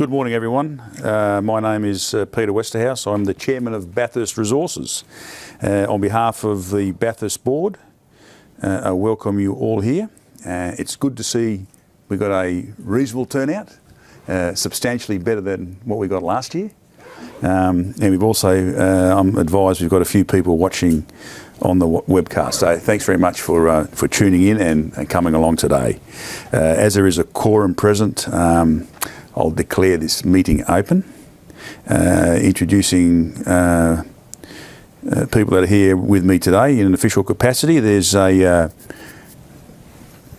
Good morning, everyone. My name is Peter Westerhouse. I'm the Chairman of Bathurst Resources. On behalf of the Bathurst Board, I welcome you all here. It's good to see we got a reasonable turnout, substantially better than what we got last year. And we've also, I'm advised we've got a few people watching on the webcast. So thanks very much for tuning in and coming along today. As there is a quorum present, I'll declare this meeting open. Introducing people that are here with me today in an official capacity. There's a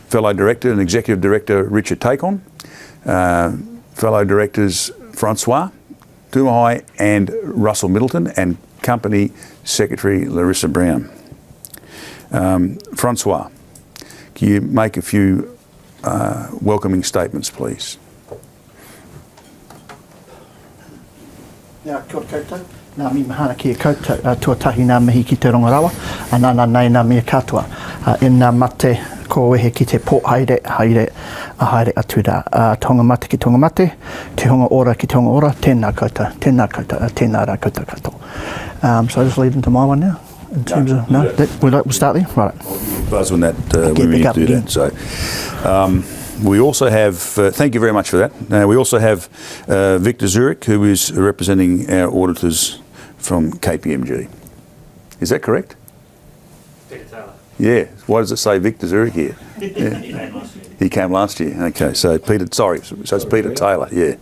fellow director and executive director, Richard Takon, fellow directors Francois Tumahai and Russell Middleton, and Company Secretary Larissa Brown. Francois, can you make a few welcoming statements, please? Kia ora koutou, nā mi mahana ki a koutou, tuatahi nā mihi ki te rongorawa, anana nei nā mia katoa, e nā mate ko wehe ki te pō haere atu rā, tonga mate ki tonga mate, te honga ora ki tonga ora, tēnā koutou, tēnā rā koutou katoa. So I just leave them to my one now, in terms of, no, we'll start there? Right. Buzz on that when we need to do that. So, we also have, thank you very much for that. We also have Victor Zurich, who is representing our auditors from KPMG. Is that correct? Peter Taylor. Yeah. Why does it say Victor Zurich here? Yeah. He came last year. Okay. So Peter, sorry. So it's Peter Taylor. Yeah.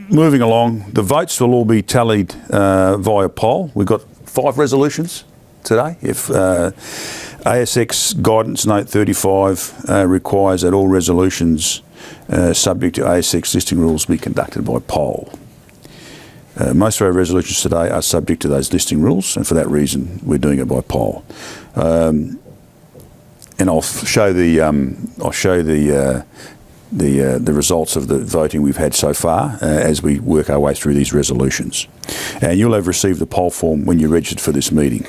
Moving along, the votes will all be tallied via poll. We've got 5 resolutions today. If ASX Guidance Note 35 requires that all resolutions subject to ASX listing rules be conducted by poll. Most of our resolutions today are subject to those listing rules, and for that reason we're doing it by poll. And I'll show the results of the voting we've had so far as we work our way through these resolutions. And you'll have received the poll form when you registered for this meeting.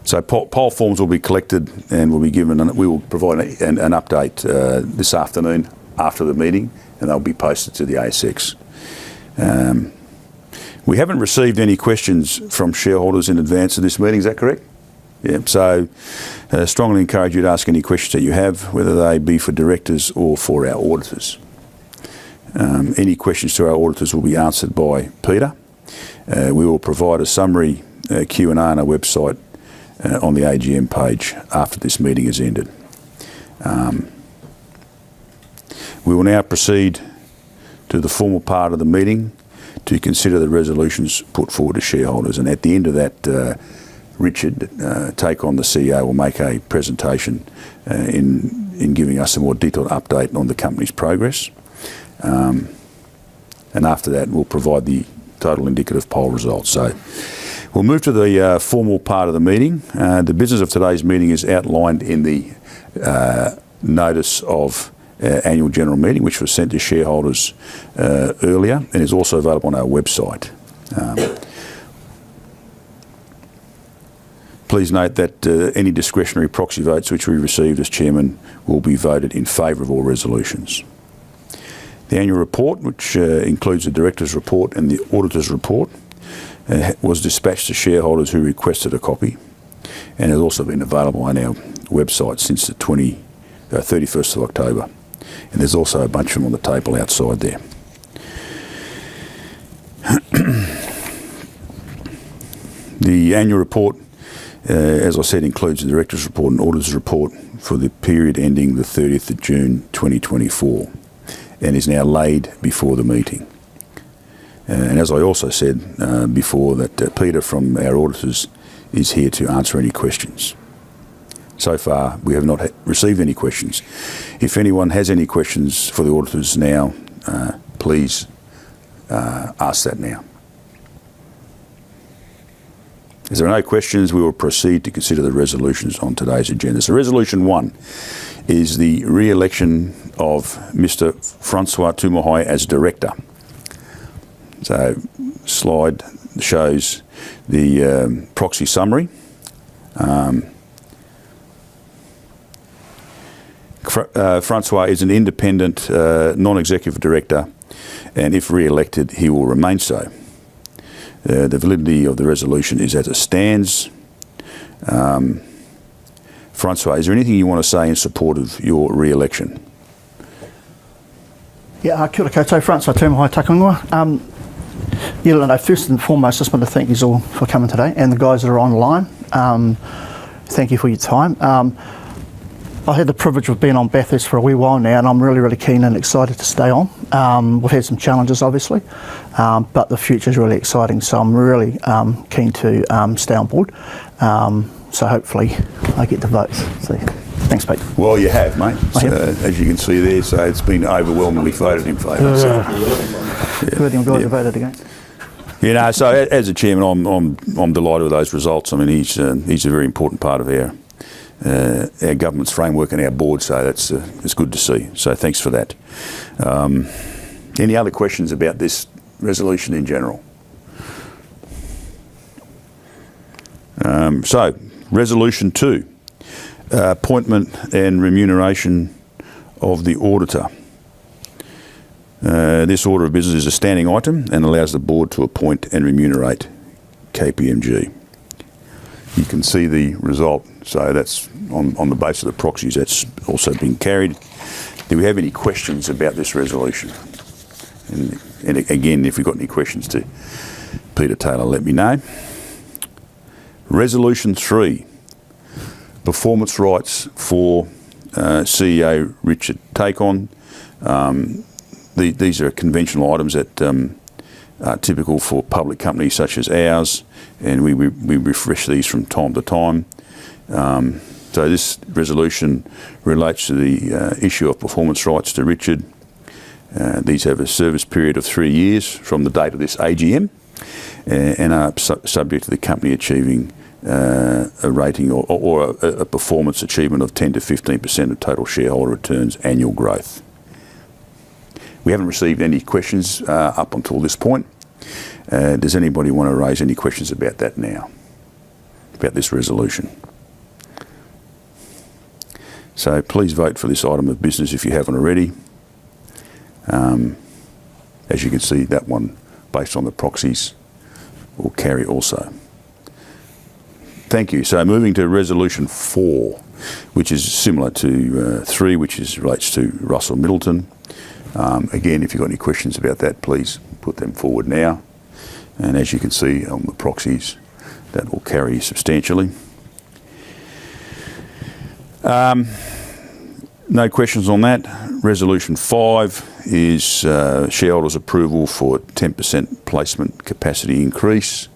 So poll forms will be collected and will be given, we will provide an update this afternoon after the meeting, and they'll be posted to the ASX. We haven't received any questions from shareholders in advance of this meeting, is that correct? Yeah, so strongly encourage you to ask any questions that you have, whether they be for directors or for our auditors. Any questions to our auditors will be answered by Peter. We will provide a summary Q&A on our website on the AGM page after this meeting has ended. We will now proceed to the formal part of the meeting to consider the resolutions put forward to shareholders, and at the end of that, Richard Takon, the CEO, will make a presentation in giving us a more detailed update on the company's progress. And after that, we'll provide the total indicative poll results. So we'll move to the formal part of the meeting. The business of today's meeting is outlined in the notice of annual general meeting, which was sent to shareholders earlier and is also available on our website. Please note that any discretionary proxy votes which we received as chairman will be voted in favour of all resolutions. The annual report, which includes the director's report and the auditor's report, was dispatched to shareholders who requested a copy, and has also been available on our website since the 31st of October. And there's also a bunch of them on the table outside there. The annual report, as I said, includes the director's report and auditor's report for the period ending the 30th of June 2024. And is now laid before the meeting. And as I also said before, that Peter from our auditors is here to answer any questions. So far, we have not received any questions. If anyone has any questions for the auditors now, please ask that now. If there are no questions, we will proceed to consider the resolutions on today's agenda. So Resolution 1 is the re-election of Mr. Francois Tumahai as Director. So slide shows the proxy summary. Francois is an independent, non-executive director, and if re-elected, he will remain so. The validity of the resolution is as it stands. Francois, is there anything you want to say in support of your re-election? Yeah, kia ora koutou, Francois Tūmahai Takangoa. No, first and foremost, I just want to thank you all for coming today, and the guys that are online. Thank you for your time. I had the privilege of being on Bathurst for a wee while now, and I'm really, really keen and excited to stay on. We've had some challenges, obviously, but the future is really exciting, so I'm really keen to stay on board. So hopefully I get the votes. So, thanks, Pete. Well, you have, mate. I have. As you can see there, so it's been overwhelmingly voted in favour. Good thing guys voted against. You know, so as a chairman, I'm delighted with those results. I mean, he's a very important part of our government's framework and our board, so it's good to see. So thanks for that. Any other questions about this resolution in general? So, Resolution 2, appointment and remuneration of the auditor. This order of business is a standing item and allows the board to appoint and remunerate KPMG. You can see the result, so that's on the basis of the proxies, that's also been carried. Do we have any questions about this resolution? And again, if you've got any questions to Peter Taylor, let me know. Resolution 3, performance rights for CEO Richard Take-On. These are conventional items that are typical for public companies such as ours, and we refresh these from time to time. So this resolution relates to the issue of performance rights to Richard. These have a service period of 3 years from the date of this AGM, and are subject to the company achieving a rating or a performance achievement of 10 to 15% of total shareholder returns annual growth. We haven't received any questions up until this point. Does anybody want to raise any questions about that now, about this resolution? So please vote for this item of business if you haven't already. As you can see, that one, based on the proxies, will carry also. Thank you. So moving to Resolution 4, which is similar to 3, which relates to Russell Middleton. Again, if you've got any questions about that, please put them forward now. And as you can see on the proxies, that will carry substantially. No questions on that. Resolution 5 is shareholders' approval for 10% placement capacity increase.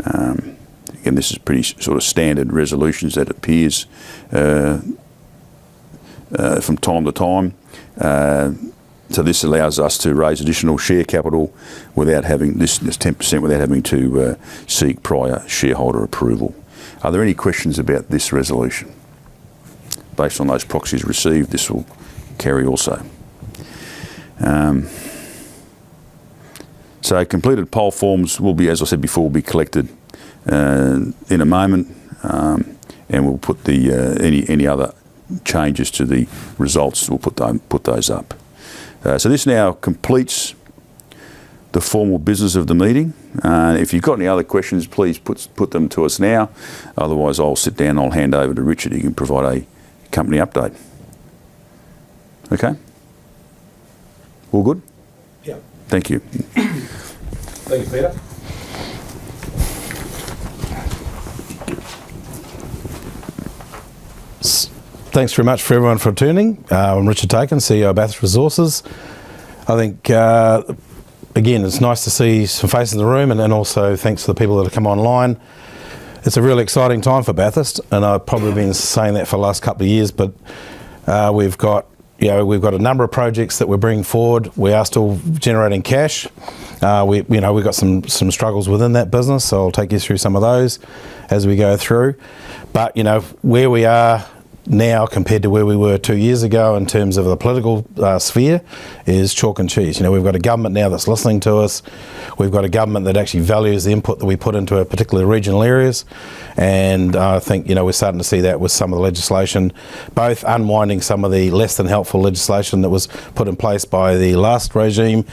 Again, this is pretty sort of standard resolutions that appears from time to time. So this allows us to raise additional share capital without having this 10% without having to seek prior shareholder approval. Are there any questions about this resolution? Based on those proxies received, this will carry also. So completed poll forms will be, as I said before, will be collected in a moment, and we'll put the any other changes to the results. We'll put those up. So this now completes the formal business of the meeting. If you've got any other questions, please put them to us now. Otherwise, I'll sit down. I'll hand over to Richard. He can provide a company update. Okay. All good? Yeah. Thank you. Thank you, Peter. Thanks very much for everyone for tuning. I'm Richard Take-On, CEO of Bathurst Resources. I think, again, it's nice to see some faces in the room, and also thanks to the people that have come online. It's a really exciting time for Bathurst, and I've probably been saying that for the last couple of years, but we've got a number of projects that we're bringing forward. We are still generating cash. We've got some struggles within that business, so I'll take you through some of those as we go through. But where we are now compared to where we were 2 years ago in terms of the political sphere is chalk and cheese. You know, we've got a government now that's listening to us. We've got a government that actually values the input that we put into our particular regional areas, and I think, you know, we're starting to see that with some of the legislation, both unwinding some of the less than helpful legislation that was put in place by the last regime,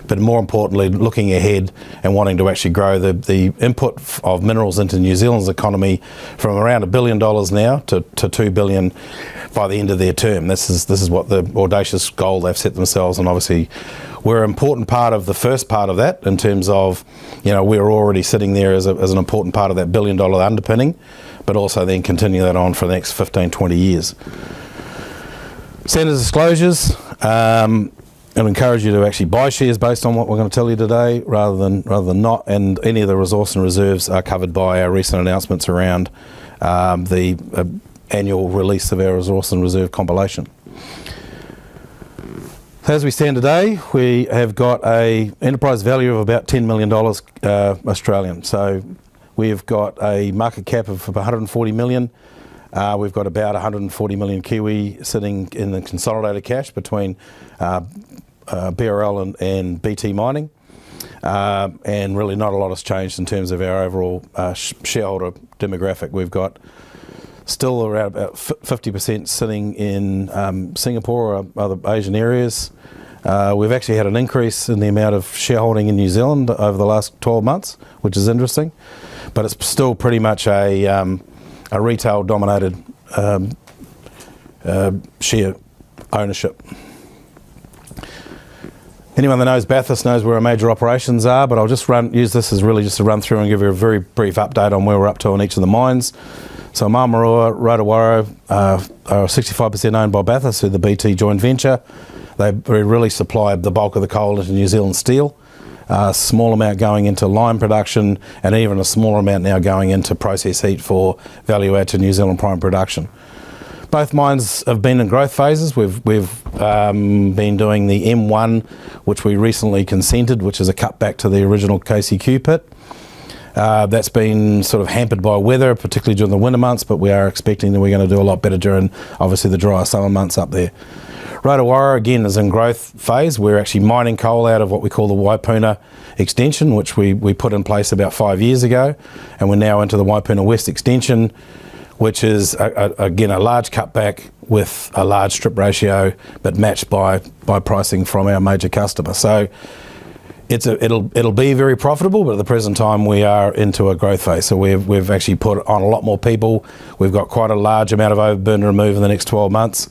but more importantly, looking ahead and wanting to actually grow the input of minerals into New Zealand's economy from around $1 billion now to $2 billion by the end of their term. This is what the audacious goal they've set themselves, and obviously we're an important part of the first part of that in terms of, you know, we're already sitting there as an important part of that $1 billion underpinning, but also then continue that on for the next 15, 20 years. Standard disclosures. I'd encourage you to actually buy shares based on what we're going to tell you today rather than not, and any of the resource and reserves are covered by our recent announcements around the annual release of our resource and reserve compilation. As we stand today, we have got a enterprise value of about $10 million Australian. So we've got a market cap of 140 million. We've got about 140 million Kiwi sitting in the consolidated cash between BRL and BT Mining, and really not a lot has changed in terms of our overall shareholder demographic. We've got still around about 50% sitting in Singapore or other Asian areas. We've actually had an increase in the amount of shareholding in New Zealand over the last 12 months, which is interesting, but it's still pretty much a retail dominated share ownership. Anyone that knows Bathurst knows where our major operations are, but I'll just use this as really just to run through and give you a very brief update on where we're up to on each of the mines. So Marmarua, Rotowaro are 65% owned by Bathurst through the BT joint venture. They really supply the bulk of the coal into New Zealand Steel. A small amount going into lime production, and even a smaller amount now going into process heat for value add to New Zealand prime production. Both mines have been in growth phases. We've been doing the M1, which we recently consented, which is a cutback to the original KCQ pit. That's been sort of hampered by weather, particularly during the winter months, but we are expecting that we're going to do a lot better during, obviously, the drier summer months up there. Rotowaro, again, is in growth phase. We're actually mining coal out of what we call the Waipuna extension, which we put in place about 5 years ago, and we're now into the Waipuna West extension, which is, again, a large cutback with a large strip ratio, but matched by pricing from our major customer. So it'll be very profitable, but at the present time we are into a growth phase. So we've actually put on a lot more people. We've got quite a large amount of overburden to remove in the next 12 months.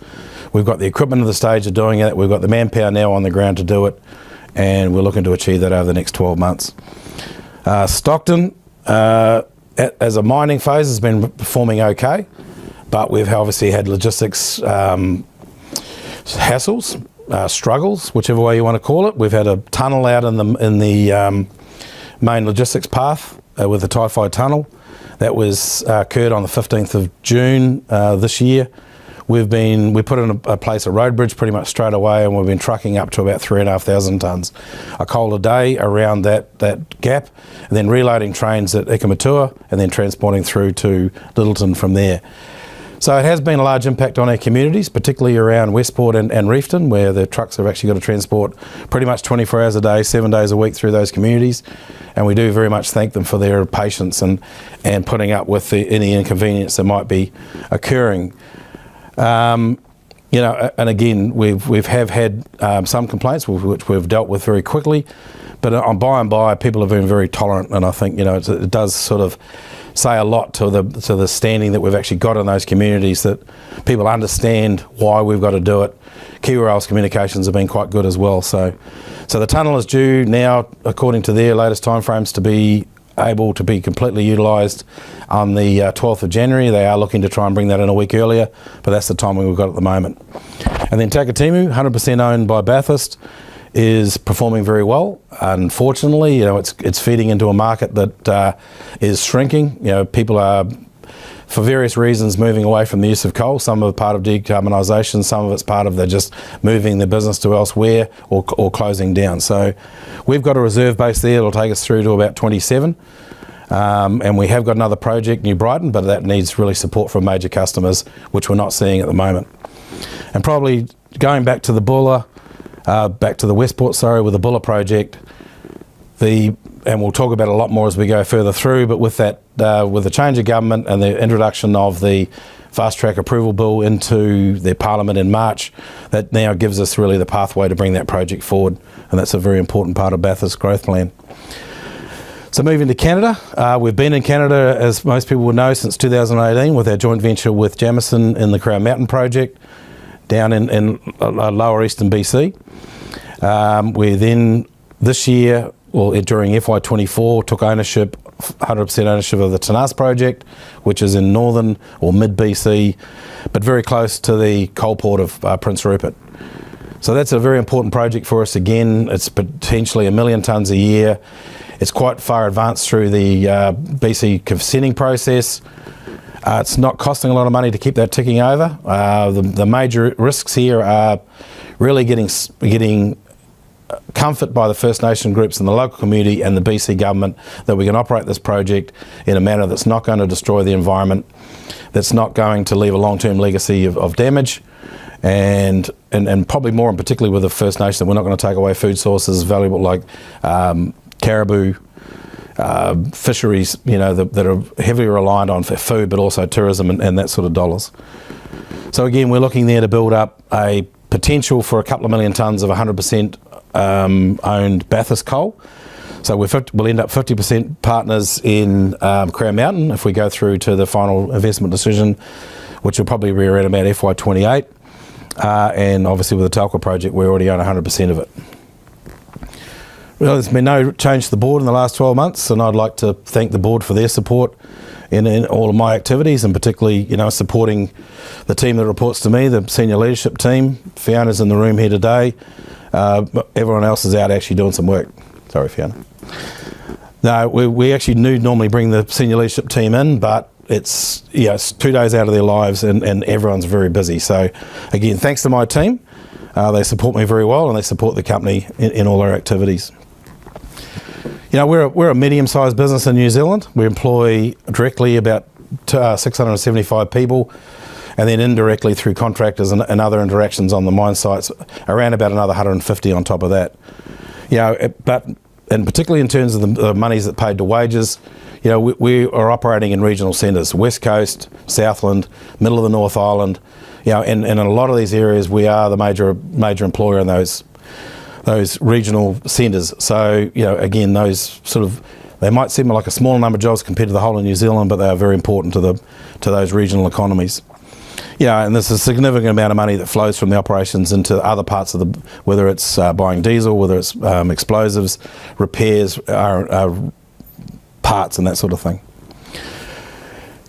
We've got the equipment at the stage of doing it. We've got the manpower now on the ground to do it, and we're looking to achieve that over the next 12 months. Stockton, as a mining phase, has been performing okay, but we've obviously had logistics hassles, struggles, whichever way you want to call it. We've had a tunnel out in the main logistics path with the Typhoid Tunnel. That was occurred on the 15th of June this year. We put in place a road bridge pretty much straight away, and we've been trucking up to about 3,500 tonnes a coal a day around that gap, and then reloading trains at Ikamutua and then transporting through to Littleton from there. So it has been a large impact on our communities, particularly around Westport and Reefton, where the trucks have actually got to transport pretty much 24 hours a day, 7 days a week through those communities. And we do very much thank them for their patience and putting up with any inconvenience that might be occurring. You know, and again, we've had some complaints which we've dealt with very quickly, but by and by people have been very tolerant, and I think, you know, it does sort of say a lot to the standing that we've actually got in those communities, that people understand why we've got to do it. Kiwirail's communications have been quite good as well. So the tunnel is due now, according to their latest timeframes, to be able to be completely utilised on the 12th of January. They are looking to try and bring that in a week earlier, but that's the timing we've got at the moment. And then Takatimu, 100% owned by Bathurst, is performing very well. Unfortunately, you know, it's feeding into a market that is shrinking. You know, people are, for various reasons, moving away from the use of coal. Some of it part of decarbonisation, some of it's part of they're just moving their business to elsewhere or closing down. So we've got a reserve base there that'll take us through to about 27. And we have got another project, New Brighton, but that needs really support from major customers, which we're not seeing at the moment. And probably going back to the Westport, with the Buller project, and we'll talk about it a lot more as we go further through, but with that, with the change of government and the introduction of the fast track approval bill into their parliament in March, that now gives us really the pathway to bring that project forward, and that's a very important part of Bathurst's growth plan. So moving to Canada, we've been in Canada, as most people would know, since 2018 with our joint venture with Jamison in the Crown Mountain project down in lower eastern BC. We then this year, during FY24, took 100% ownership of the Tanas project, which is in northern or mid BC, but very close to the coal port of Prince Rupert. So that's a very important project for us. Again, it's potentially 1 million tonnes a year. It's quite far advanced through the BC consenting process. It's not costing a lot of money to keep that ticking over. The major risks here are really getting comfort by the First Nation groups and the local community and the BC government that we can operate this project in a manner that's not going to destroy the environment, that's not going to leave a long-term legacy of damage, and probably more, and particularly with the First Nation, that we're not going to take away food sources valuable like caribou, fisheries, that are heavily reliant on for food, but also tourism and that sort of dollars. So again, we're looking there to build up a potential for a couple of million tonnes of 100% owned Bathurst coal. So we'll end up 50% partners in Crown Mountain if we go through to the final investment decision, which will probably be around about FY28. And obviously with the Talca project, we already own 100% of it. Well, there's been no change to the board in the last 12 months, and I'd like to thank the board for their support in all of my activities, and particularly, supporting the team that reports to me, the senior leadership team. Fiona's in the room here today. Everyone else is out actually doing some work. Sorry, Fiona. No, we actually normally bring the senior leadership team in, but it's 2 days out of their lives, and everyone's very busy. So again, thanks to my team. They support me very well, and they support the company in all our activities. We're a medium-sized business in New Zealand. We employ directly about 675 people, and then indirectly through contractors and other interactions on the mine sites, around about another 150 on top of that. And particularly in terms of the monies that paid to wages, we are operating in regional centres, West Coast, Southland, middle of the North Island, and in a lot of these areas we are the major employer in those regional centres. So, again, those they might seem like a small number of jobs compared to the whole of New Zealand, but they are very important to those regional economies. And there's a significant amount of money that flows from the operations into other parts of whether it's buying diesel, whether it's explosives, repairs, parts and that sort of thing.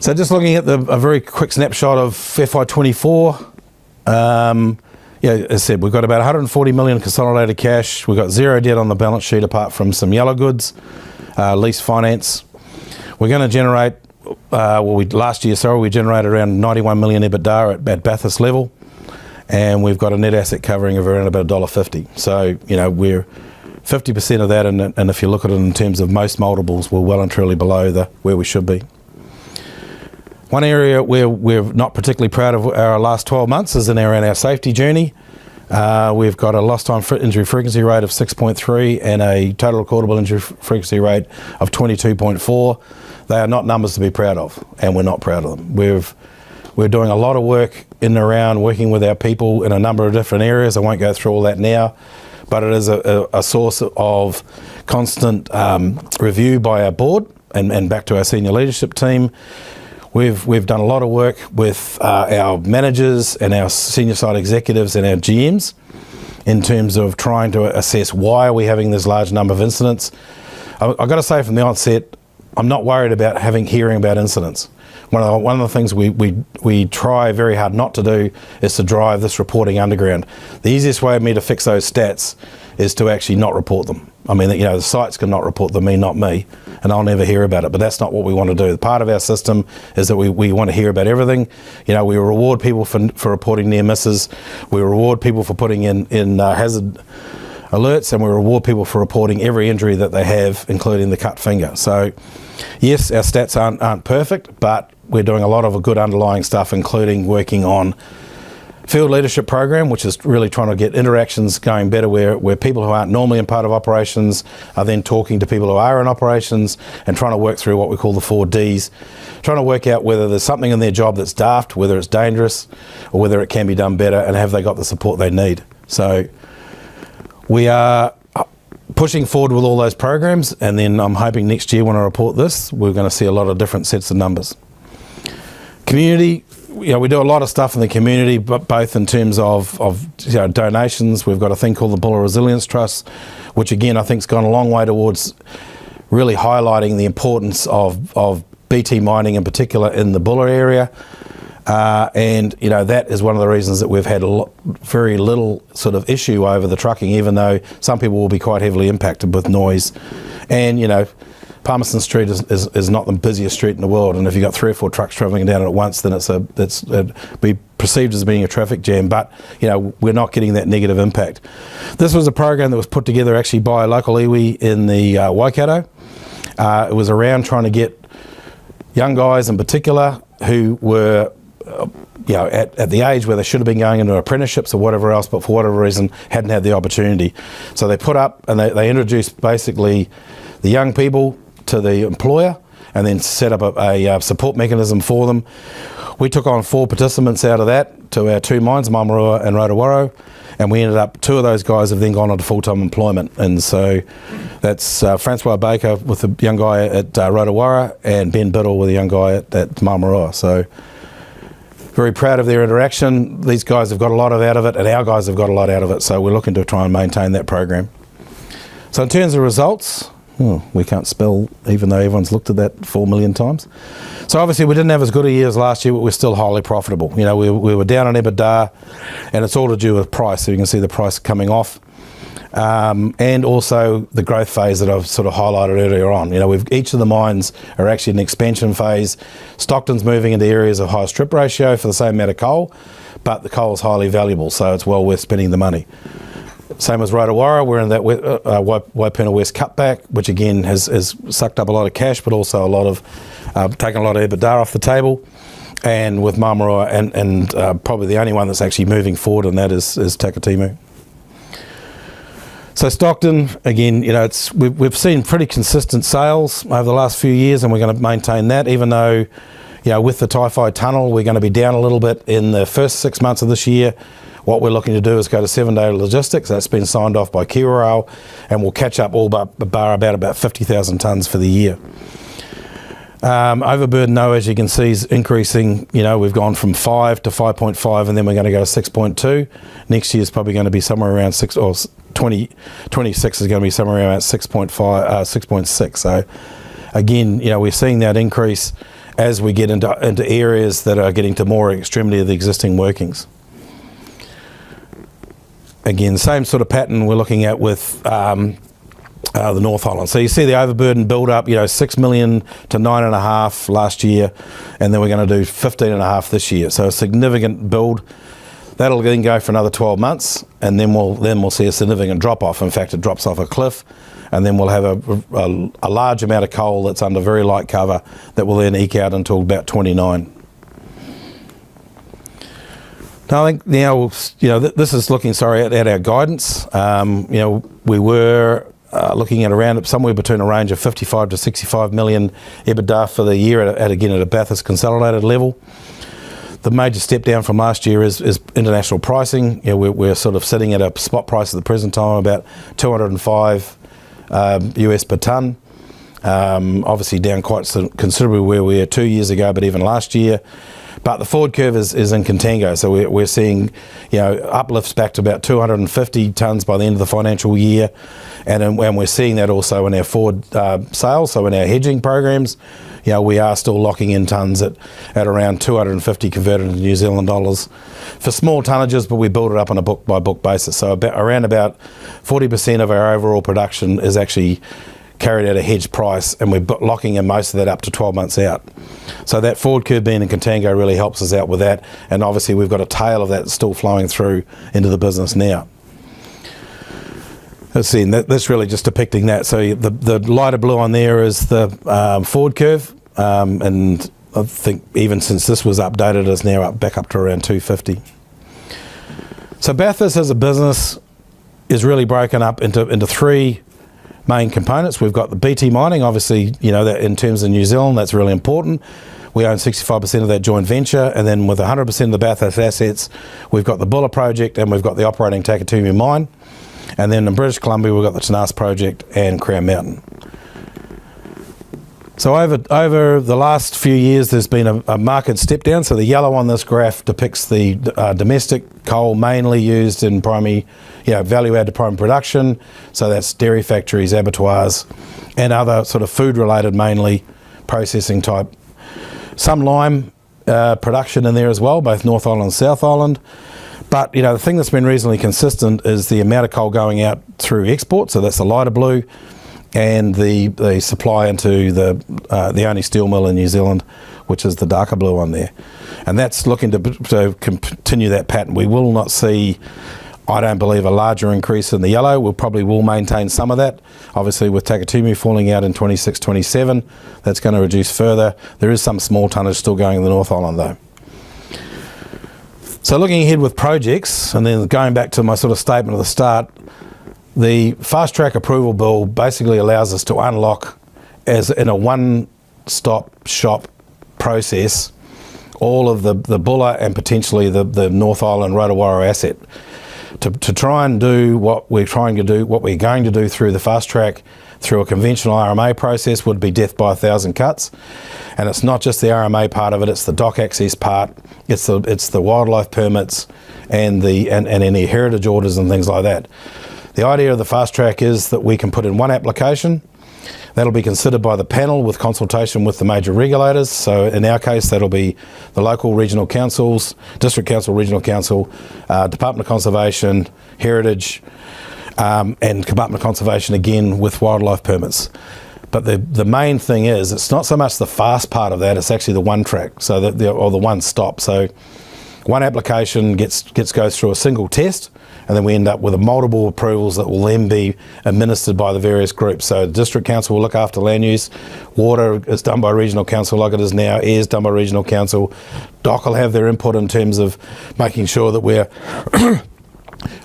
So just looking at a very quick snapshot of FY24, as I said, we've got about 140 million consolidated cash. We've got zero debt on the balance sheet apart from some yellow goods, lease finance. We're going to generate, last year we generated around 91 million EBITDA at Bathurst level, and we've got a net asset covering of around about $1.50. So, we're 50% of that, and if you look at it in terms of most multiples, we're well and truly below where we should be. One area where we're not particularly proud of our last 12 months is around our safety journey. We've got a lost time injury frequency rate of 6.3 and a total recordable injury frequency rate of 22.4. They are not numbers to be proud of, and we're not proud of them. We're doing a lot of work in and around working with our people in a number of different areas. I won't go through all that now, but it is a source of constant review by our board and back to our senior leadership team. We've done a lot of work with our managers and our senior site executives and our GMs in terms of trying to assess why are we having this large number of incidents. I've got to say from the onset, I'm not worried about hearing about incidents. One of the things we try very hard not to do is to drive this reporting underground. The easiest way of me to fix those stats is to actually not report them. I mean, the sites can not report them, not me, and I'll never hear about it, but that's not what we want to do. Part of our system is that we want to hear about everything. We reward people for reporting near misses. We reward people for putting in hazard alerts, and we reward people for reporting every injury that they have, including the cut finger. So yes, our stats aren't perfect, but we're doing a lot of good underlying stuff, including working on field leadership program, which is really trying to get interactions going better, where people who aren't normally in part of operations are then talking to people who are in operations and trying to work through what we call the 4Ds, trying to work out whether there's something in their job that's daft, whether it's dangerous, or whether it can be done better, and have they got the support they need. So we are pushing forward with all those programs, and then I'm hoping next year when I report this, we're going to see a lot of different sets of numbers. Community, we do a lot of stuff in the community, but both in terms of donations. We've got a thing called the Buller Resilience Trust, which again I think's gone a long way towards really highlighting the importance of BT mining in particular in the Buller area. And that is one of the reasons that we've had very little sort of issue over the trucking, even though some people will be quite heavily impacted with noise. And Palmerston Street is not the busiest street in the world, and if you've got 3 or 4 trucks travelling down it at once, then it's be perceived as being a traffic jam, but we're not getting that negative impact. This was a program that was put together actually by a local iwi in the Waikato. It was around trying to get young guys in particular who were at the age where they should have been going into apprenticeships or whatever else, but for whatever reason hadn't had the opportunity. So they put up and they introduced basically the young people to the employer, and then set up a support mechanism for them. We took on 4 participants out of that to our 2 mines, Mamarua and Rotowaro, and we ended up 2 of those guys have then gone on to full-time employment. And so that's Francois Baker with the young guy at Rotowaro, and Ben Biddle with a young guy at Mamarua. So very proud of their interaction. These guys have got a lot out of it, and our guys have got a lot out of it, so we're looking to try and maintain that program. So in terms of results, we can't spell, even though everyone's looked at that 4 million times. So obviously we didn't have as good a year as last year, but we're still highly profitable. We were down on EBITDA, and it's all to do with price. So you can see the price coming off, and also the growth phase that I've sort of highlighted earlier on. Each of the mines are actually in an expansion phase. Stockton's moving into areas of higher strip ratio for the same amount of coal, but the coal is highly valuable, so it's well worth spending the money. Same as Rotowaro, we're in that Waipuna West cutback, which again has sucked up a lot of cash, but also taken a lot of EBITDA off the table. And with Mamarua and probably the only one that's actually moving forward, and that is Takatimu. So Stockton, again, we've seen pretty consistent sales over the last few years, and we're going to maintain that, even though, with the Typhoid Tunnel, we're going to be down a little bit in the first 6 months of this year. What we're looking to do is go to 7-day logistics. That's been signed off by Kiwi Rail, and we'll catch up all but about 50,000 tonnes for the year. Overburden, though, as you can see, is increasing. We've gone from 5 to 5.5, and then we're going to go to 6.2. Next year is probably going to be somewhere around 6, or 2026 is going to be somewhere around 6.5, 6.6. So again, we're seeing that increase as we get into areas that are getting to more extremity of the existing workings. Again, same sort of pattern we're looking at with the North Island. So you see the overburden build up, 6 million to 9.5 last year, and then we're going to do 15.5 this year. So a significant build. That'll then go for another 12 months, and then we'll see a significant drop off. In fact, it drops off a cliff, and then we'll have a large amount of coal that's under very light cover that will then eke out until about 29. Now, I think now, this is looking, at our guidance. We were looking at around somewhere between a range of 55 to 65 million EBITDA for the year at a Bathurst consolidated level. The major step down from last year is international pricing. We're sort of sitting at a spot price at the present time about 205 US per tonne. Obviously down quite considerably where we were 2 years ago, but even last year. But the forward curve is in contango, so we're seeing uplifts back to about 250 tonnes by the end of the financial year, and we're seeing that also in our forward sales. So in our hedging programs, we are still locking in tonnes at around 250 converted into New Zealand dollars for small tonnages, but we build it up on a book by book basis. So around about 40% of our overall production is actually carried at a hedged price, and we're locking in most of that up to 12 months out. So that forward curve being in contango really helps us out with that, and obviously we've got a tail of that still flowing through into the business now. Let's see, that's really just depicting that. So the lighter blue on there is the forward curve, and I think even since this was updated, it's now back up to around 250. So Bathurst as a business is really broken up into three main components. We've got the BT mining, obviously, you know, that in terms of New Zealand, that's really important. We own 65% of that joint venture, and then with 100% of the Bathurst assets, we've got the Buller project and we've got the operating Takatumi mine. And then in British Columbia, we've got the Tanas project and Crown Mountain. So over the last few years, there's been a marked step down. So the yellow on this graph depicts the domestic coal mainly used in primary, value add to primary production. So that's dairy factories, abattoirs, and other sort of food related, mainly processing type. Some lime production in there as well, both North Island and South Island. But the thing that's been reasonably consistent is the amount of coal going out through export. So that's the lighter blue. And the supply into the only steel mill in New Zealand, which is the darker blue on there. And that's looking to continue that pattern. We will not see, I don't believe, a larger increase in the yellow. We'll probably will maintain some of that. Obviously with Takatumi falling out in 26, 27, that's going to reduce further. There is some small tonnage still going in the North Island though. So looking ahead with projects, and then going back to my sort of statement at the start, the fast track approval bill basically allows us to unlock, as in a one-stop shop process, all of the Buller and potentially the North Island Rotowaro asset to try and do what we're going to do through the fast track through a conventional RMA process would be death by 1,000 cuts. And it's not just the RMA part of it, it's the dock access part, it's the wildlife permits and any heritage orders and things like that. The idea of the fast track is that we can put in one application. That'll be considered by the panel with consultation with the major regulators. So in our case, that'll be the local regional councils, district council, regional council, Department of Conservation, Heritage, and Department of Conservation again with wildlife permits. But the main thing is, it's not so much the fast part of that, it's actually the one track, so or the one stop. So one application goes through a single test, and then we end up with multiple approvals that will then be administered by the various groups. So the District Council will look after land use, water is done by Regional Council like it is now, air is done by Regional Council, DOC will have their input in terms of making sure that we're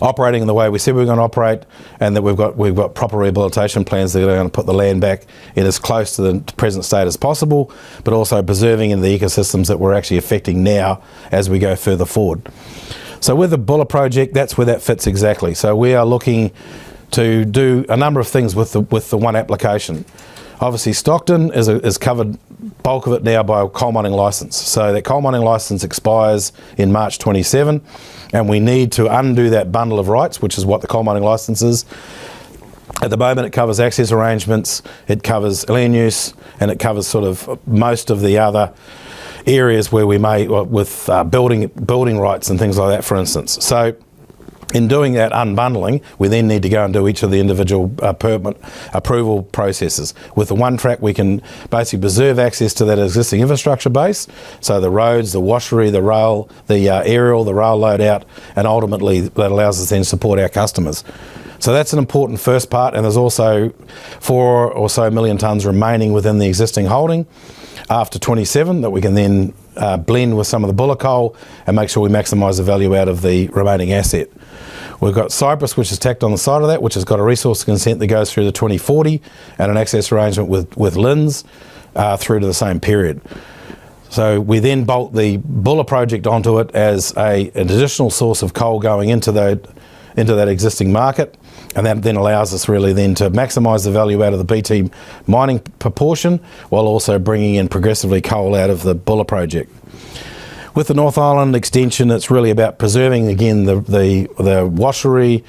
operating in the way we said we were going to operate, and that we've got proper rehabilitation plans that are going to put the land back in as close to the present state as possible, but also preserving in the ecosystems that we're actually affecting now as we go further forward. So with the Buller project, that's where that fits exactly. So we are looking to do a number of things with the one application. Obviously Stockton is covered, bulk of it now, by a coal mining licence. So that coal mining licence expires in March 27, and we need to undo that bundle of rights, which is what the coal mining licence is. At the moment, it covers access arrangements, it covers land use, and it covers sort of most of the other areas where we may, with building rights and things like that, for instance. So in doing that unbundling, we then need to go and do each of the individual permit approval processes. With the one track, we can basically preserve access to that existing infrastructure base, so the roads, the washery, the rail, the aerial, the rail load out, and ultimately that allows us then to support our customers. So that's an important first part, and there's also 4 or so million tonnes remaining within the existing holding after 27 that we can then blend with some of the Buller coal and make sure we maximise the value out of the remaining asset. We've got Cypress, which is tacked on the side of that, which has got a resource consent that goes through to 2040 and an access arrangement with LINZ through to the same period. So we then bolt the Buller project onto it as an additional source of coal going into that existing market, and that then allows us really then to maximise the value out of the BT mining proportion while also bringing in progressively coal out of the Buller project. With the North Island extension, it's really about preserving again the washery,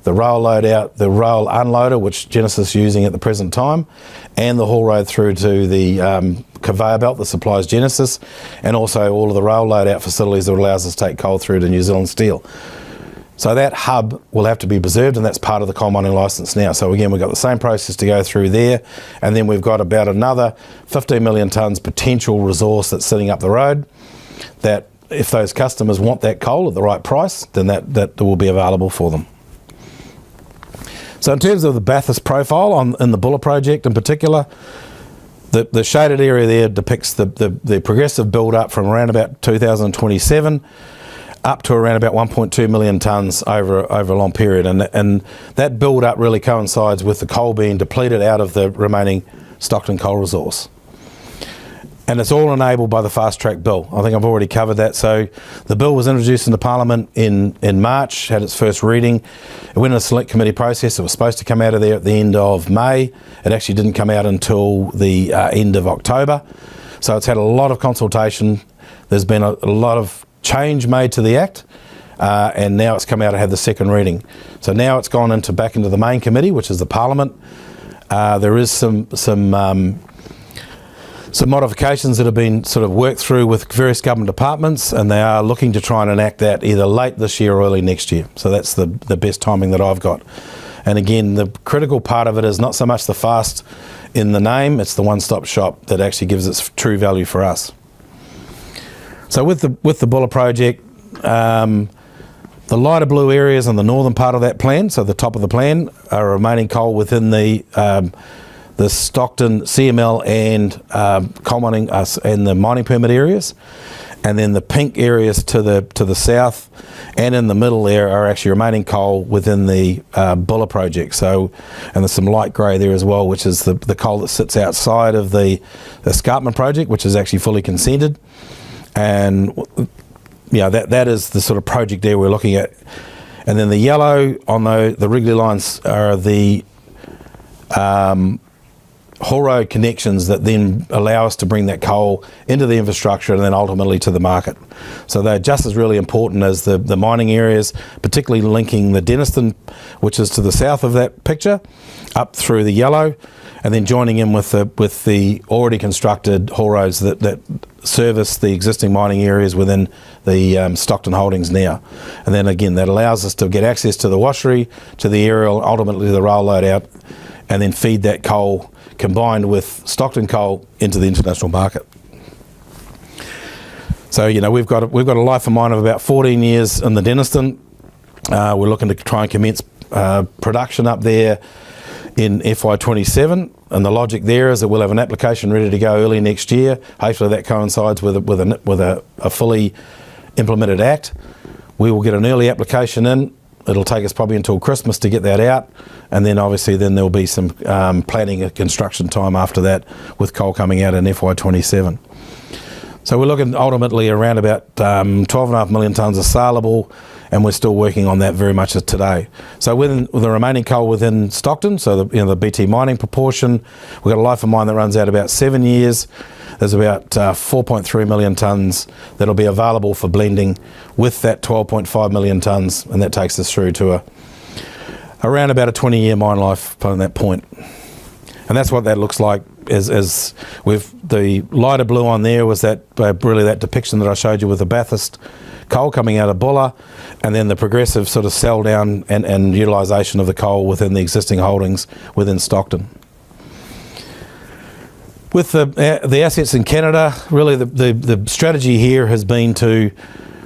the rail load out, the rail unloader, which Genesis is using at the present time, and the haul road through to the conveyor belt that supplies Genesis, and also all of the rail load out facilities that allows us to take coal through to New Zealand Steel. So that hub will have to be preserved, and that's part of the coal mining licence now. So again, we've got the same process to go through there, and then we've got about another 15 million tonnes potential resource that's sitting up the road, that if those customers want that coal at the right price, then that will be available for them. So in terms of the Bathurst profile in the Buller project in particular, the shaded area there depicts the progressive build-up from around about 2027 up to around about 1.2 million tonnes over a long period. And that build-up really coincides with the coal being depleted out of the remaining Stockton coal resource. And it's all enabled by the fast-track bill. I think I've already covered that. So the bill was introduced into Parliament in March, had its first reading. It went in a select committee process. It was supposed to come out of there at the end of May. It actually didn't come out until the end of October. So it's had a lot of consultation. There's been a lot of change made to the Act. And now it's come out to have the second reading. So now it's gone back into the main committee, which is the Parliament. There is some modifications that have been sort of worked through with various government departments, and they are looking to try and enact that either late this year or early next year. So that's the best timing that I've got. And again, the critical part of it is not so much the fast in the name, it's the one-stop shop that actually gives its true value for us. So with the Buller project, the lighter blue areas on the northern part of that plan, so the top of the plan, are remaining coal within the Stockton CML and coal mining and the mining permit areas, and then the pink areas to the south and in the middle there are actually remaining coal within the Buller project. So, and there's some light grey there as well, which is the coal that sits outside of the escarpment project, which is actually fully consented, and that is the sort of project there we're looking at. And then the yellow on the Wrigley lines are the haul road connections that then allow us to bring that coal into the infrastructure and then ultimately to the market. So they're just as really important as the mining areas, particularly linking the Denniston, which is to the south of that picture, up through the yellow, and then joining in with the already constructed haul roads that service the existing mining areas within the Stockton holdings now. And then again, that allows us to get access to the washery, to the aerial, ultimately the rail load out, and then feed that coal combined with Stockton coal into the international market. So we've got a life of mine of about 14 years in the Denniston. We're looking to try and commence production up there in FY27, and the logic there is that we'll have an application ready to go early next year. Hopefully that coincides with a fully implemented Act. We will get an early application in. It'll take us probably until Christmas to get that out, and then obviously there'll be some planning and construction time after that with coal coming out in FY27. So we're looking ultimately around about 12.5 million tonnes of saleable, and we're still working on that very much as today. So with the remaining coal within Stockton, so the BT mining proportion, we've got a life of mine that runs out about 7 years. There's about 4.3 million tonnes that'll be available for blending with that 12.5 million tonnes, and that takes us through to around about a 20-year mine life from that point. And that's what that looks like. As with the lighter blue on there was that really that depiction that I showed you with the Bathurst coal coming out of Buller, and then the progressive sort of sell down and utilisation of the coal within the existing holdings within Stockton. With the assets in Canada, really the strategy here has been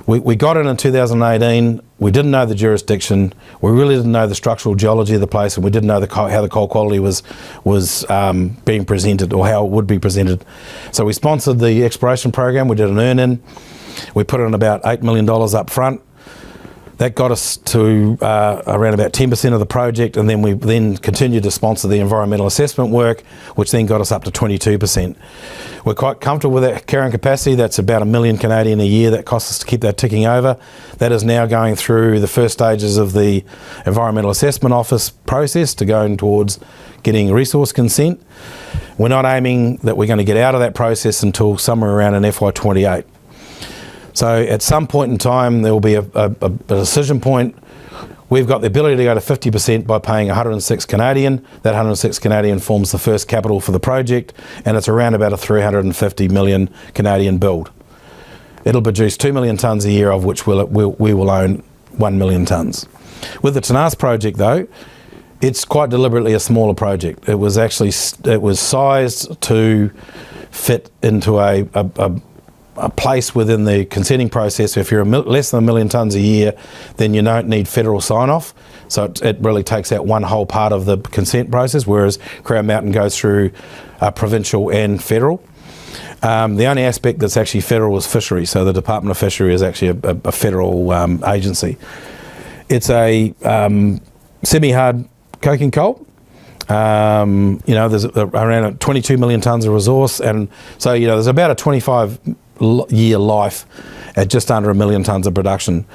we got it in 2018, we didn't know the jurisdiction, we really didn't know the structural geology of the place, and we didn't know how the coal quality was being presented or how it would be presented. So we sponsored the exploration program, we did an earn-in, we put in about $8 million up front. That got us to around about 10% of the project, and then we continued to sponsor the environmental assessment work, which then got us up to 22%. We're quite comfortable with that carrying capacity. That's about $1 million Canadian a year that costs us to keep that ticking over. That is now going through the first stages of the Environmental Assessment Office process to going towards getting resource consent. We're not aiming that we're going to get out of that process until somewhere around in FY28. So at some point in time, there will be a decision point. We've got the ability to go to 50% by paying 106 Canadian. That 106 Canadian forms the first capital for the project, and it's around about a 350 million Canadian build. It'll produce 2 million tonnes a year, of which we will own 1 million tonnes. With the Tenas project, though, it's quite deliberately a smaller project. It was sized to fit into a a place within the consenting process. If you're less than 1 million tonnes a year, then you don't need federal sign-off. So it really takes out one whole part of the consent process, whereas Crown Mountain goes through provincial and federal. The only aspect that's actually federal is fishery. So the Department of Fishery is actually a federal agency. It's a semi-hard coking coal. There's around 22 million tonnes of resource, and so there's about a 25-year life at just under 1 million tonnes of production.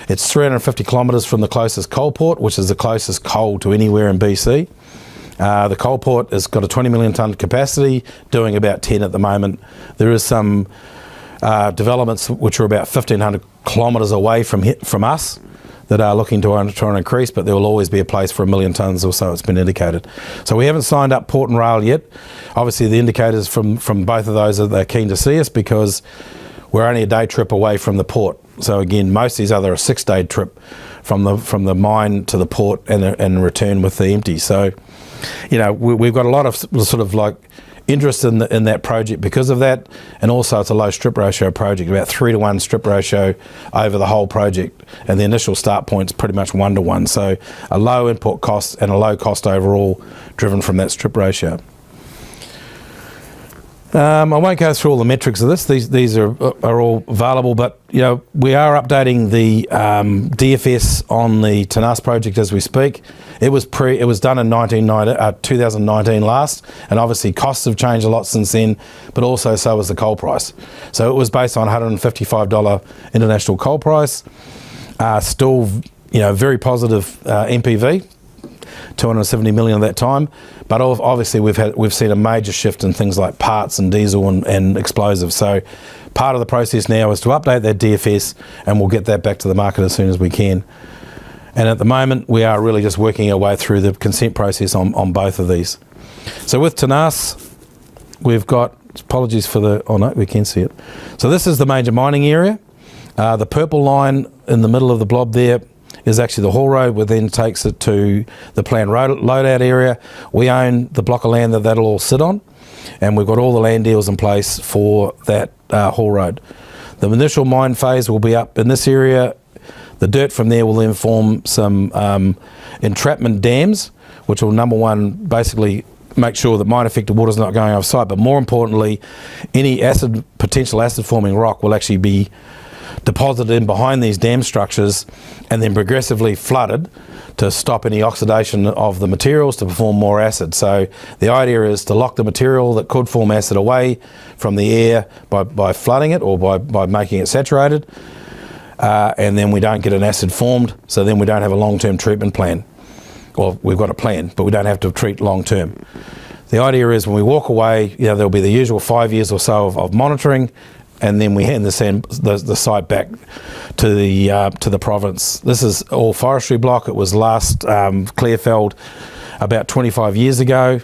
It's 350 kilometres from the closest coal port, which is the closest coal to anywhere in BC. The coal port has got a 20 million tonne capacity, doing about 10 at the moment. There is some developments which are about 1,500 kilometres away from us that are looking to try and increase, but there will always be a place for 1 million tonnes or so, it's been indicated. So we haven't signed up port and rail yet. Obviously the indicators from both of those are they're keen to see us, because we're only a day trip away from the port. So again, most of these other are a 6-day trip from the mine to the port and return with the empty. So, we've got a lot of sort of like interest in that project because of that, and also it's a low strip ratio project, about 3-to-1 strip ratio over the whole project, and the initial start point's pretty much 1-to-1, so a low input cost and a low cost overall driven from that strip ratio. I won't go through all the metrics of this. These are all available, but we are updating the DFS on the Tenas project as we speak. It was done in 2019 last, and obviously costs have changed a lot since then, but also so has the coal price. So it was based on $155 international coal price. Still, very positive NPV. 270 million at that time, but obviously we've seen a major shift in things like parts and diesel and explosives. So part of the process now is to update that DFS, and we'll get that back to the market as soon as we can. And at the moment we are really just working our way through the consent process on both of these. So with Tenas, we've got, apologies for the, oh no, we can see it. So this is the major mining area. The purple line in the middle of the blob there is actually the haul road, which then takes it to the planned loadout area. We own the block of land that'll all sit on, and we've got all the land deals in place for that haul road. The initial mine phase will be up in this area. The dirt from there will then form some entrapment dams, which will, number one, basically make sure that mine affected water is not going off site, but more importantly, any potential acid forming rock will actually be deposited in behind these dam structures and then progressively flooded to stop any oxidation of the materials to perform more acid. So the idea is to lock the material that could form acid away from the air by flooding it or by making it saturated, and then we don't get an acid formed, so then we don't have a long-term treatment plan. Well, we've got a plan, but we don't have to treat long-term. The idea is when we walk away, there'll be the usual 5 years or so of monitoring, and then we hand the site back to the province. This is all forestry block. It was last clear-felled about 25 years ago.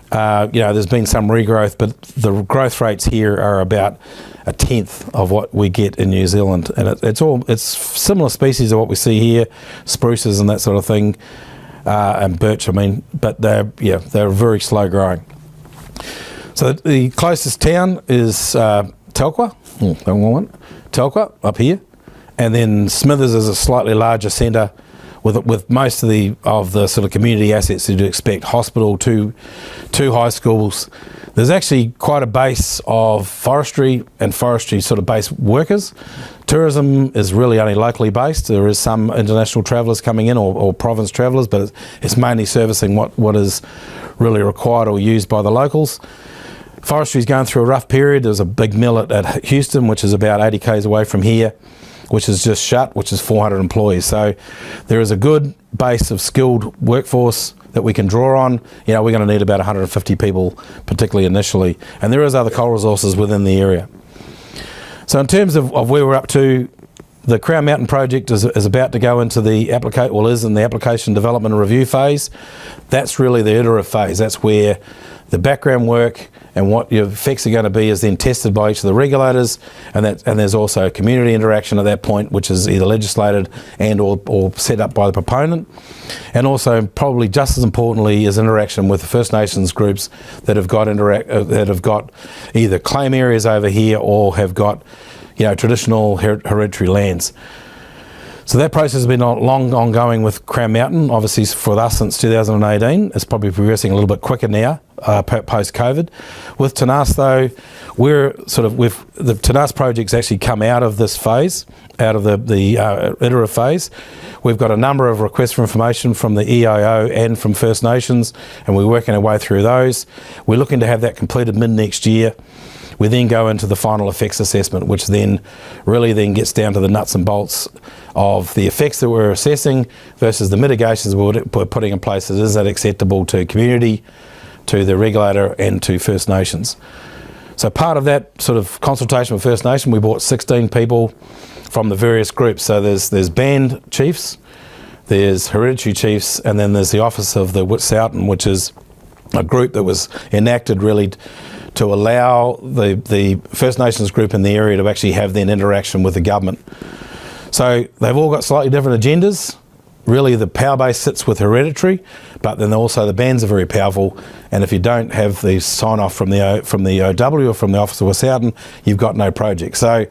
There's been some regrowth, but the growth rates here are about 1/10 of what we get in New Zealand, and it's similar species of what we see here, spruces and that sort of thing, and birch. But they're very slow growing. So the closest town is Telkwa, Telkwa up here, and then Smithers is a slightly larger centre with most of the sort of community assets that you'd expect: hospital, two high schools. There's actually quite a base of forestry sort of base workers. Tourism is really only locally based. There is some international travellers coming in or province travellers, but it's mainly servicing what is really required or used by the locals. Forestry is going through a rough period. There's a big mill at Houston, which is about 80 k's away from here, which is just shut, which is 400 employees. So there is a good base of skilled workforce that we can draw on. We're going to need about 150 people, particularly initially. And there is other coal resources within the area. So in terms of where we're up to, the Crown Mountain project is about to go into is in the application development and review phase. That's really the iterative phase. That's where the background work and what your effects are going to be is then tested by each of the regulators, and there's also community interaction at that point, which is either legislated and or set up by the proponent. And also, probably just as importantly, is interaction with the First Nations groups that have got either claim areas over here or have got, you know, traditional hereditary lands. So that process has been long ongoing with Crown Mountain, obviously for us since 2018. It's probably progressing a little bit quicker now, post-COVID. With Tenas though, the Tenas project's actually come out of this phase, out of the iterative phase. We've got a number of requests for information from the EIO and from First Nations, and we're working our way through those. We're looking to have that completed mid-next year. We then go into the final effects assessment, which then really gets down to the nuts and bolts of the effects that we're assessing versus the mitigations we're putting in place. Is that acceptable to community, to the regulator and to First Nations? So part of that sort of consultation with First Nation, we brought 16 people from the various groups. So there's band chiefs, there's hereditary chiefs, and then there's the Office of the Wet'suwet'en, which is a group that was enacted really to allow the First Nations group in the area to actually have then interaction with the government. So they've all got slightly different agendas. Really the power base sits with hereditary, but then also the bands are very powerful, and if you don't have the sign off from the OW or from the Office of Wet'suwet'en, you've got no project. So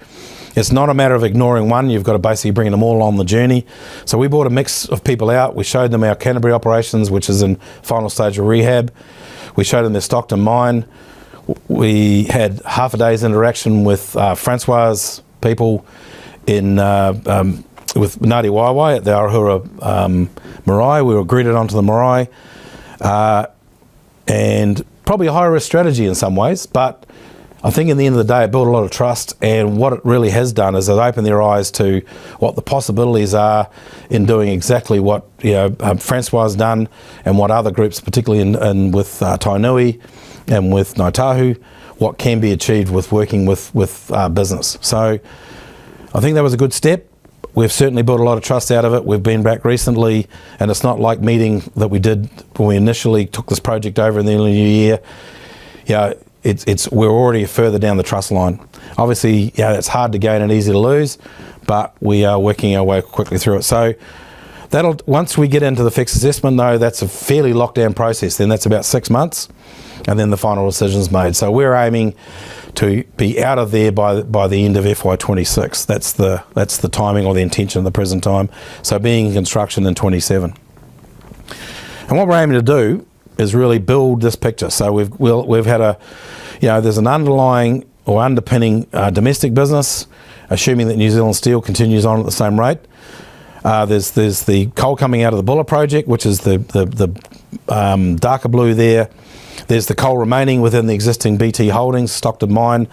it's not a matter of ignoring one, you've got to basically bring them all on the journey. So we brought a mix of people out, we showed them our Canterbury operations, which is in final stage of rehab. We showed them their Stockton mine. We had half a day's interaction with Francois people in with Ngāti Waiwai at the Arahura marae. We were greeted onto the marae, and probably a high risk strategy in some ways, but I think in the end of the day it built a lot of trust, and what it really has done is it opened their eyes to what the possibilities are in doing exactly what Francois has done, and what other groups, particularly in with Tainui and with Ngāi Tahu, what can be achieved with working with business. So I think that was a good step. We've certainly built a lot of trust out of it. We've been back recently, and it's not like meeting that we did when we initially took this project over in the early new year. We're already further down the trust line. Obviously, it's hard to gain and easy to lose, but we are working our way quickly through it. So once we get into the fixed assessment though, that's a fairly locked down process. Then that's about 6 months, and then the final decision's made. So we're aiming to be out of there by the end of FY26. That's the timing or the intention at the present time. So being in construction in 27. And what we're aiming to do is really build this picture. So we've had there's an underlying or underpinning domestic business, assuming that New Zealand Steel continues on at the same rate. There's the coal coming out of the Buller project, which is the darker blue there. There's the coal remaining within the existing BT Holdings, Stockton Mine,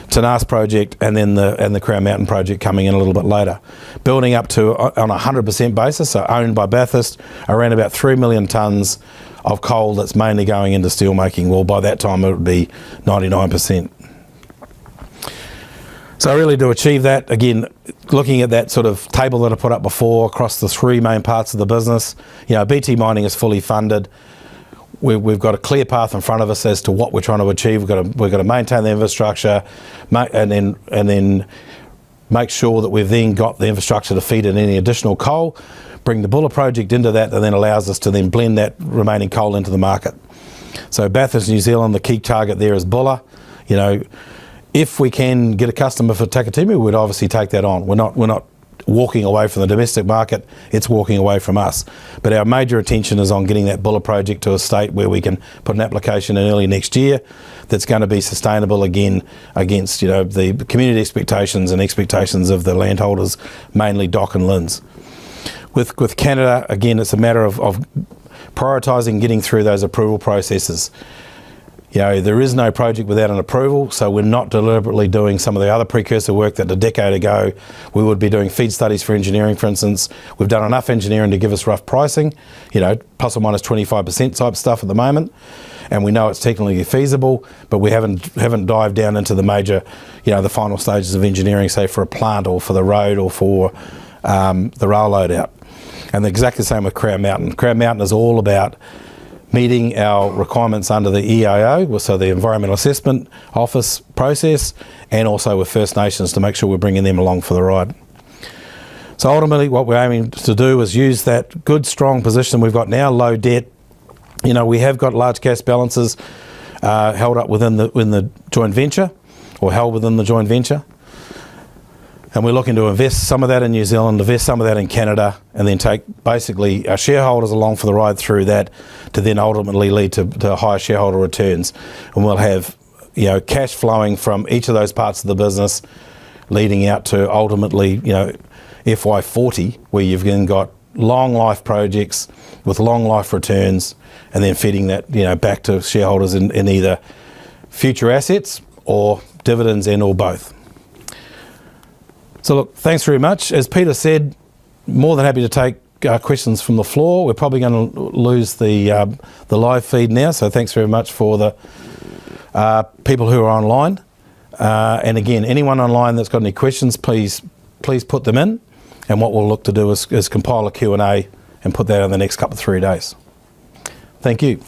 Tenas project, and then the Crown Mountain project coming in a little bit later. Building up to, on a 100% basis, so owned by Bathurst, around about 3 million tonnes of coal that's mainly going into steelmaking. Well, by that time it would be 99%. So really to achieve that, again, looking at that sort of table that I put up before across the three main parts of the business, BT Mining is fully funded. We've got a clear path in front of us as to what we're trying to achieve. We've got to maintain the infrastructure, and then make sure that we've then got the infrastructure to feed in any additional coal, bring the Buller project into that, and then allows us to then blend that remaining coal into the market. So Bathurst, New Zealand, the key target there is Buller. If we can get a customer for Takatimu, we'd obviously take that on. We're not walking away from the domestic market, it's walking away from us. But our major attention is on getting that Buller project to a state where we can put an application in early next year that's going to be sustainable again against the community expectations and expectations of the landholders, mainly Dock and Linz. With Canada, again, it's a matter of prioritising getting through those approval processes. There is no project without an approval, so we're not deliberately doing some of the other precursor work that a decade ago we would be doing feed studies for engineering, for instance. We've done enough engineering to give us rough pricing, plus or minus 25% type stuff at the moment, and we know it's technically feasible, but we haven't dived down into the major, the final stages of engineering, say for a plant or for the road or for the rail load out. And exactly the same with Crown Mountain. Crown Mountain is all about meeting our requirements under the EAO, so the Environmental Assessment Office process, and also with First Nations to make sure we're bringing them along for the ride. So ultimately what we're aiming to do is use that good, strong position we've got now, low debt. You know, we have got large cash balances held up within the joint venture, or held within the joint venture. And we're looking to invest some of that in New Zealand, invest some of that in Canada, and then take basically our shareholders along for the ride through that to then ultimately lead to higher shareholder returns. And we'll have, you know, cash flowing from each of those parts of the business leading out to ultimately, you know, FY40, where you've then got long life projects with long life returns, and then feeding that, you know, back to shareholders in either future assets or dividends and or both. So look, thanks very much. As Peter said, more than happy to take questions from the floor. We're probably going to lose the live feed now, so thanks very much for the people who are online. And again, anyone online that's got any questions, please put them in. And what we'll look to do is compile a Q&A and put that in the next couple of 3 days. Thank you.